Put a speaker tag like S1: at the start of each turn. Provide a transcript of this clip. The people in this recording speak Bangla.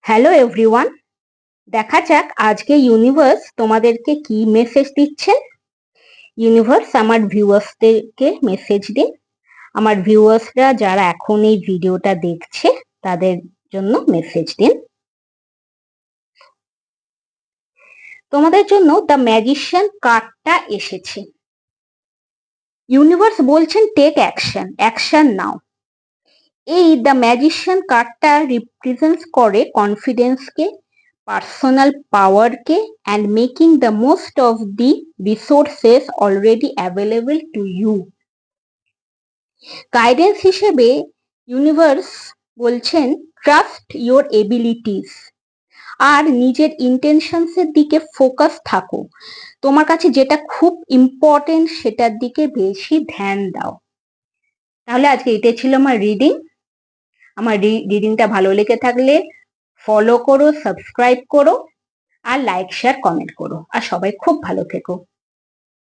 S1: হ্যালো এভরিওয়ান, দেখা যাক আজকে ইউনিভার্স তোমাদেরকে কি মেসেজ দিচ্ছে। ইউনিভার্স আমার ভিউয়ার্সদেরকে মেসেজ দিন। আমার ভিউয়ার্সরা যারা এখন এই ভিডিওটা দেখছে তাদের জন্য মেসেজ দিন। তোমাদের জন্য দ্য ম্যাজিশিয়ান কার্ডটা এসেছে। ইউনিভার্স বলছেন টেক অ্যাকশন, অ্যাকশন নাও। এই দ্য ম্যাজিশিয়ান কার্ডটা রিপ্রেজেন্টস করে কনফিডেন্সকে, পার্সোনাল পাওয়ারকে and making the most of the resources already available to you. Guidance হিসেবে ইউনিভার্স বলছেন ট্রাস্ট ইয়োর এবিলিটিস আর নিজের ইন্টেনশনসের দিকে ফোকাস থাকো। তোমার কাছে যেটা খুব ইম্পর্টেন্ট সেটার দিকে বেশি ধ্যান দাও। তাহলে আজকে এটাই ছিল আমার রিডিং। আমার রিডিংটা ভালো লেগে থাকলে ফলো করো, সাবস্ক্রাইব করো আর লাইক শেয়ার কমেন্ট করো। আর সবাই খুব ভালো থেকো।